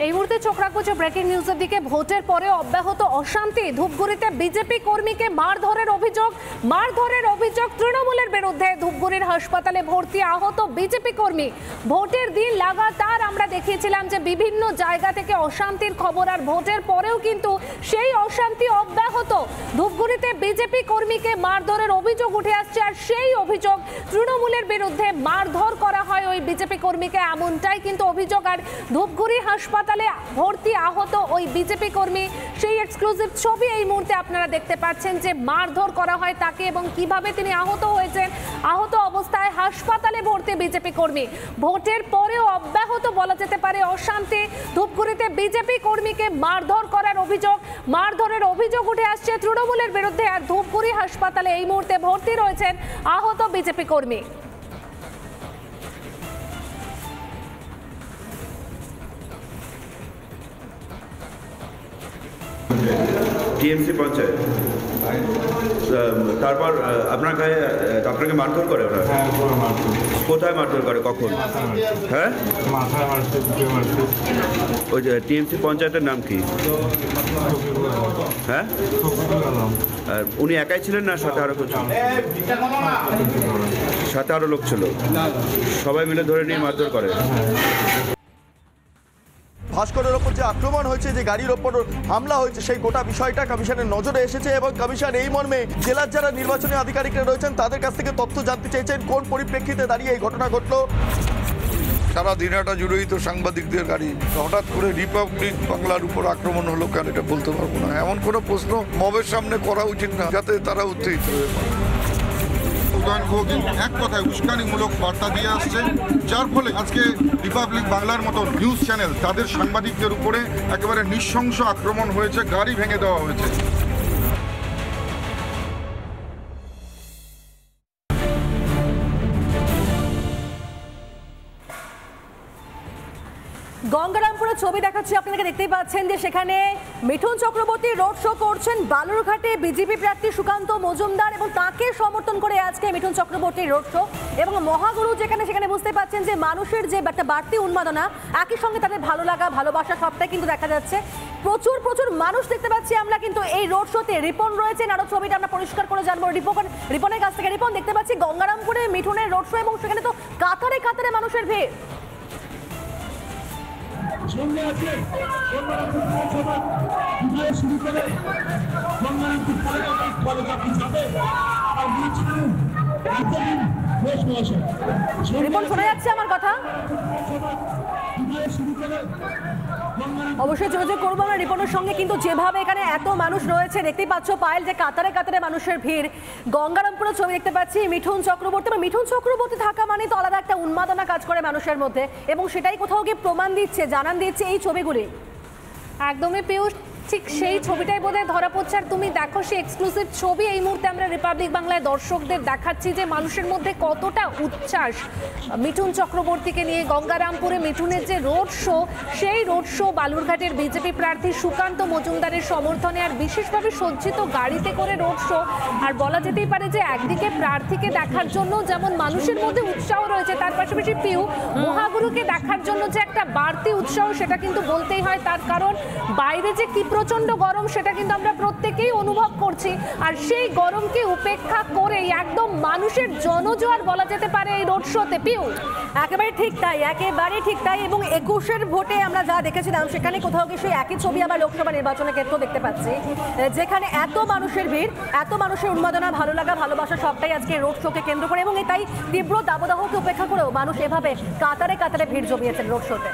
এই মুহূর্তে চোখ রাখবো যে ব্রেকিং নিউজের দিকে। ভোটের পরে অব্যাহত অশান্তি, ধূপগুড়িতে বিজেপি কর্মীকে মারধরের অভিযোগ তৃণমূলের বিরুদ্ধে। ধূপগুড়ির হাসপাতালে ভর্তি আহত বিজেপি কর্মী। ভোটের দিন লাগাতার আমরা দেখিয়েছিলাম যে বিভিন্ন জায়গা থেকে অশান্তির খবর, আর ভোটের পরেও কিন্তু সেই অশান্তি অব্যাহত। ধূপগুড়িতে বিজেপি কর্মীকে মারধরের অভিযোগ উঠে আসছে, আর সেই অভিযোগ তৃণমূলের বিরুদ্ধে। মারধর করা হয় ওই বিজেপি কর্মীকে, এমনটাই কিন্তু অভিযোগ। আর ধূপগুড়ি হাসপাতালে ভর্তি আহত ওই বিজেপি কর্মী, সেই এক্সক্লুসিভ ছবি এই মুহূর্তে আপনারা দেখতে পাচ্ছেন যে মারধর করা হয় তাকে এবং কিভাবে তিনি আহত হয়েছেন। আহত অবস্থায় হাসপাতালে ভর্তি বিজেপি কর্মী। ভোটের পরেও অব্যাহত বলা যেতে পারে অশান্তি। ধূপগুড়িতে বিজেপি কর্মীকে মারধরের অভিযোগ উঠে আসছে তৃণমূলের বিরুদ্ধে। আর ধূপগুড়ি হাসপাতালে এই মুহূর্তে ভর্তি রয়েছেন আহত বিজেপি কর্মী। টিএমসি পঞ্চায়েত, তারপর আপনার গায়ে আপনাকে মারধর করে ওরা? কোথায় মারধর করে, কখন? হ্যাঁ, ওই যে টিএমসি পঞ্চায়েতের নাম কি? হ্যাঁ, আর উনি একাই ছিলেন না সাথে আরো কিছু? সাথে আরো লোক ছিল, সবাই মিলে ধরে নিয়ে মারধর করে। ভাস্করের ওপর যে আক্রমণ হয়েছে, যে গাড়ির ওপর হামলা হয়েছে, সেই গোটা বিষয়টা কমিশনের নজরে এসেছে এবং কমিশন এই মর্মে জেলার যারা নির্বাচনী আধিকারিকরা রয়েছেন তাদের কাছ থেকে তথ্য জানতে চেয়েছেন কোন পরিপ্রেক্ষিতে দাঁড়িয়ে এই ঘটনা ঘটলো। সারা দিনটা জুড়েই তো সাংবাদিকদের গাড়ি, হঠাৎ করে রিপাবলিক বাংলার উপর আক্রমণ হলো কেন এটা বলতে পারবো না। এমন কোনো প্রশ্ন মবের সামনে করা উচিত না যাতে তারা উত্তেজিত হয়ে পড়ে। এক কথায় উস্কানিমূলক বার্তা দিয়ে আসছে, যার ফলে আজকে রিপাবলিক বাংলার মতো নিউজ চ্যানেল তাদের সাংবাদিকদের উপরে একেবারে নৃশংস আক্রমণ হয়েছে, গাড়ি ভেঙে দেওয়া হয়েছে। গঙ্গারামপুরের ছবি দেখাচ্ছি আপনাদেরকে, দেখতেই পাচ্ছেন যে সেখানে মিঠুন চক্রবর্তী রোড শো করছেন। বালুরঘাটে বিজেপি প্রার্থী সুকান্ত মজুমদার এবং তাকে সমর্থন করে আজকে মিঠুন চক্রবর্তীর রোড শো। এবং মহাগুরু সেখানে বুঝতে পাচ্ছেন যে মানুষের যে একটা বাড়তি উন্মাদনা, একই সঙ্গে তাদের ভালো লাগা ভালোবাসা সবটাই কিন্তু দেখা যাচ্ছে। প্রচুর মানুষ দেখতে পাচ্ছি আমরা কিন্তু এই রোড শোতে। রিপন রয়েছেন, আরো ছবিটা আমরা পরিষ্কার করে জানবো রিপনের কাছ থেকে। রিপন, দেখতে পাচ্ছি গঙ্গারামপুরে মিঠুনের রোড শো এবং সেখানে তো কাতারে মানুষের ভিড়। রিপন, শোনা যাচ্ছে আমার কথা? অবশ্যই যোগাযোগ করবো আমরা রিপনের সঙ্গে। কিন্তু যেভাবে এখানে এত মানুষ রয়েছে দেখতেই পাচ্ছ পায়েল, যে কাতারে মানুষের ভিড়। গঙ্গারামপুরের ছবি দেখতে পাচ্ছি মিঠুন চক্রবর্তী থাকা মানে তো আলাদা একটা উন্মাদনা কাজ করে মানুষের মধ্যে, এবং সেটাই কোথাও গিয়ে প্রমাণ দিচ্ছে, জানান দিচ্ছে এই ছবিগুলি। একদমই পিয়ুষ, ঠিক সেই ছবিটাই বোধহয় ধরা পড়ছে। আর তুমি দেখো সেই এক্সক্লুসিভ ছবি এই মুহূর্তে আমরা রিপাবলিক বাংলায় দর্শকদের দেখাচ্ছি যে মানুষের মধ্যে কতটা উচ্ছ্বাস মিঠুন চক্রবর্তীকে নিয়ে। গঙ্গারামপুরে মিঠুনের যে রোড শো, সেই রোড শো বালুরঘাটের বিজেপি প্রার্থী সুকান্ত মজুমদারের সমর্থনে, আর বিশেষভাবে সজ্জিত গাড়িতে করে রোড শো। আর বলা যেতেই পারে যে একদিকে প্রার্থীকে দেখার জন্য যেমন মানুষের মধ্যে উৎসাহ রয়েছে, তার পাশাপাশি পিউ মহাগুরুকে দেখার জন্য যে একটা বাড়তি উৎসাহ, সেটা কিন্তু বলতেই হয়। তার কারণ বাইরে যে কি প্রচন্ড গরম, সেটা কিন্তু আমরা প্রত্যেকেই অনুভব করছি। আর সেই গরমকে উপেক্ষা করেই একদম মানুষের জনজোয়ার বলা যেতে পারে এই রোড শোতে। পিউ, একেবারে ঠিক তাই। এবং 21-এর ভোটে আমরা যা দেখেছিলাম সেখানে কোথাও গিয়ে সেই একই ছবি আবার লোকসভা নির্বাচনের ক্ষেত্রেও দেখতে পাচ্ছি, যেখানে এত মানুষের ভিড়, এত মানুষের উন্মাদনা, ভালো লাগা ভালোবাসা সবটাই আজকে রোড শোকে কেন্দ্র করে। এবং তাই তীব্র দাবদাহকে উপেক্ষা করেও মানুষ এভাবে কাতারে ভিড় জমিয়েছেন রোড শোতে।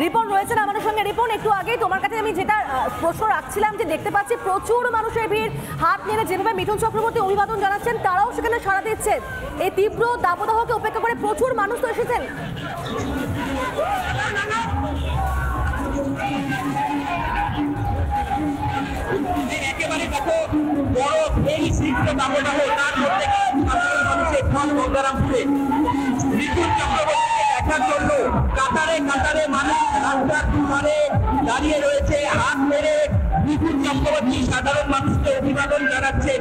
রিপন রয়েছেন আমাদের সঙ্গে। রিপন, একটু আগেই তোমার কাছে আমি যেটা প্রশ্ন রাখছিলাম, যে দেখতে পাচ্ছি প্রচুর মানুষের ভিড়, হাত নেড়ে যেভাবে মিঠুন চক্রবর্তী অভিবাদন জানাচ্ছেন, তারাও সেখানে সাড়া দিচ্ছেন। এই তীব্র দাবদাহকে উপেক্ষা করে প্রচুর মানুষ তো এসেছেন। একেবারে দেখো বড় এই তীব্র দাবদাহ, তার মধ্যে সাধারণ মানুষের ঢল গঙ্গারামপুরে মিঠুন চক্রবর্তীকে দেখার জন্য কাতারে মানুষ রাস্তার ধারে দাঁড়িয়ে রয়েছে, হাত মেরে মিঠুন চক্রবর্তী সাধারণ মানুষকে অভিবাদন জানাচ্ছে।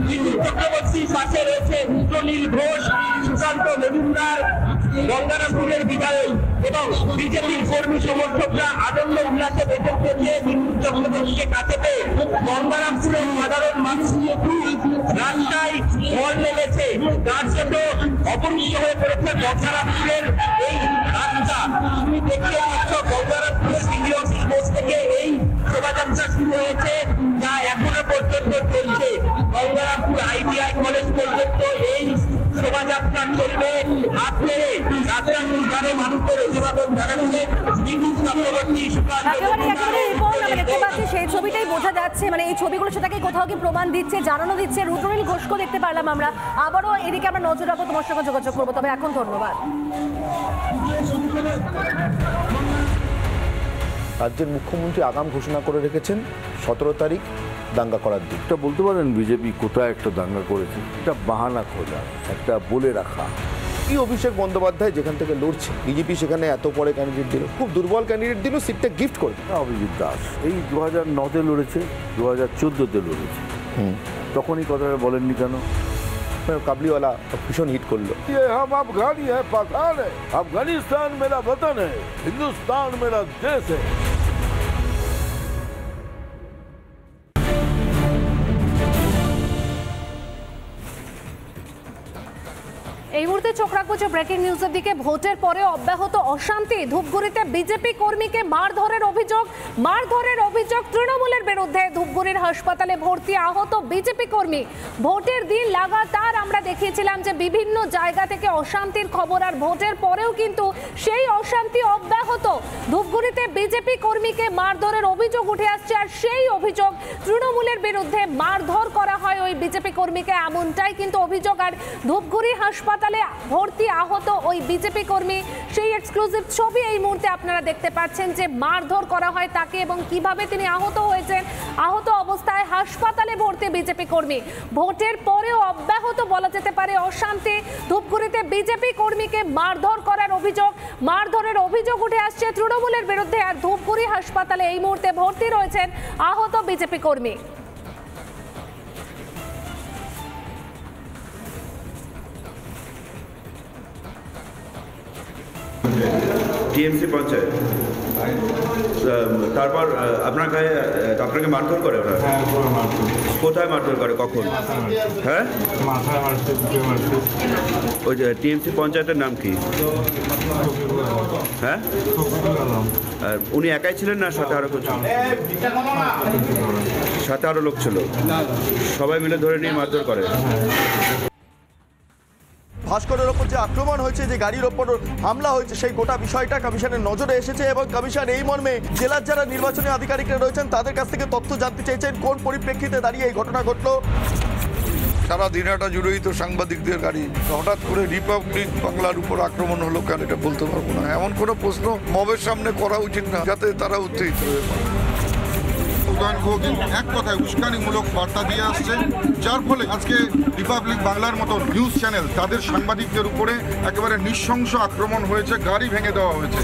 মিঠুন চক্রবর্তীর পাশে রয়েছে রুদ্রনীল ঘোষ, সুকান্ত মজুমদার, গঙ্গারামপুরের বিধায়ক এবং বিজেপির কর্মী সমর্থকরা আনন্দ উল্লাসে বেঁচে উঠেছে বিদ্যুৎ চক্রবর্তীকে কাছে পেয়ে। গঙ্গারামপুরের সাধারণ মানুষ রাস্তায় ঢল নেমেছে, তার জন্য অপরিচিত হয়ে পড়েছে গঙ্গারামপুরের এই রাস্তা। তুমি দেখতে পাচ্ছ গঙ্গারামপুরের সিনিয়র স্পোর্টস থেকে এই শোভাযাত্রা শুরু হয়েছে, যা এখনো পর্যন্ত চলছে। গঙ্গারামপুর ITI কলেজ পর্যন্ত এই শোভাযাত্রা চলবে। আপনারে রাস্তার মানুষের অভিবাদন জানাচ্ছে বিদ্যুৎ চক্রবর্তী। একেবারে রিপোর্ট আমরা দেখতে পাচ্ছি, সেই ছবিটাই বোঝা যাচ্ছে। মানে এই ছবিগুলো সেটাকে কোথাও কি প্রমাণ দিচ্ছে, জানানো দিচ্ছে। রুদ্রনীল ঘোষকে দেখতে পারলাম আমরা। আবারও এদিকে আমরা নজর রাখবো, তোমার সঙ্গে যোগাযোগ করবো। তবে এখন ধন্যবাদ। রাজ্যের মুখ্যমন্ত্রী আগাম ঘোষণা করে রেখেছেন 17 তারিখ দাঙ্গা করার দিন। এটা বলতে পারেন বিজেপি কোথায় একটা দাঙ্গা করেছে, এটা বাহানা খোঁজা, একটা বলে রাখা। কি অভিষেক বন্দ্যোপাধ্যায় যেখান থেকে লড়ছে, বিজেপি সেখানে এত পরে ক্যান্ডিডেট দিল, খুব দুর্বল ক্যান্ডিডেট দিল, সিটটা গিফট করে। অভিজিৎ দাস এই 2009-তে লড়েছে, 2014-তে লড়েছে, তখনই কথাটা বলেননি কেন? কাবলিওয়ালা ভীষণ হিট করলো। हम अफगानी है, पाकिस्तान है, अफगानिस्तान मेरा वतन है, हिंदुस्तान मेरा देश है। এই মুহূর্তে চোখ রাখবো যে ব্রেকিং নিউজের দিকে। ভোটের পরে অব্যাহত অশান্তি, ধূপগুড়িতে বিজেপি কর্মীকে মারধরের অভিযোগ তৃণমূলের বিরুদ্ধে। ধূপগুড়ির হাসপাতালে ভর্তি আহত বিজেপি কর্মী। ভোটের দিন লাগাতার আমরা দেখিয়েছিলাম যে বিভিন্ন জায়গা থেকে অশান্তির খবর, আর ভোটের পরেও কিন্তু সেই অশান্তি অব্যাহত। ধূপগুড়িতে বিজেপি কর্মীকে মারধরের অভিযোগ উঠে আসছে, আর সেই অভিযোগ তৃণমূলের বিরুদ্ধে। মারধর করা হয় ওই বিজেপি কর্মীকে, এমনটাই কিন্তু অভিযোগ। আর ধূপগুড়ি হাসপাতালে ভর্তি আহত ওই বিজেপি কর্মী, সেই এক্সক্লুসিভ ছবি এই মুহূর্তে আপনারা দেখতে পাচ্ছেন যে মারধর করা হয় তাকে এবং কিভাবে তিনি আহত হয়েছেন। আহত অবস্থায় হাসপাতালে ভর্তি বিজেপি কর্মী। ভোটের পরেও অব্যাহত বলা যেতে পারে অশান্তি। ধূপগুড়িতে বিজেপি কর্মীকে মারধরের অভিযোগ উঠে আসছে তৃণমূলের বিরুদ্ধে। আর ধূপগুড়ি হাসপাতালে এই মুহূর্তে ভর্তি রয়েছেন আহত বিজেপি কর্মী। টিএমসি পঞ্চায়েত, তারপর আপনার গায়ে আপনাকে মারধর করে ওরা? কোথায় মারধর করে, কখন? হ্যাঁ, ওই যে টিএমসি পঞ্চায়েতের নাম কি? হ্যাঁ, আর উনি একাই ছিলেন না সাথে আরো কিছু? সাথে আরো লোক ছিল, সবাই মিলে ধরে নিয়ে মারধর করে। ভাস্করের ওপর যে আক্রমণ হয়েছে, যে গাড়ির ওপর হামলা হয়েছে, সেই গোটা বিষয়টা কমিশনের নজরে এসেছে এবং কমিশন এই মর্মে জেলার যারা নির্বাচনী আধিকারিকরা রয়েছেন তাদের কাছ থেকে তথ্য জানতে চেয়েছেন কোন পরিপ্রেক্ষিতে দাঁড়িয়ে এই ঘটনা ঘটলো। সারা দিনহাটা জুড়েই তো সাংবাদিকদের গাড়ি, হঠাৎ করে রিপাবলিক বাংলার উপর আক্রমণ হলো কেন এটা বলতে পারবো না। এমন কোনো প্রশ্ন মবের সামনে করা উচিত না, যাতে তারা উত্তেজিত হয়ে পড়ে। উদয়ন গুহ কিন্তু এক কথায় উস্কানিমূলক বার্তা দিয়ে আসছে, যার ফলে আজকে রিপাবলিক বাংলার মতো নিউজ চ্যানেল তাদের সাংবাদিকদের উপরে একেবারে নৃশংস আক্রমণ হয়েছে, গাড়ি ভেঙে দেওয়া হয়েছে।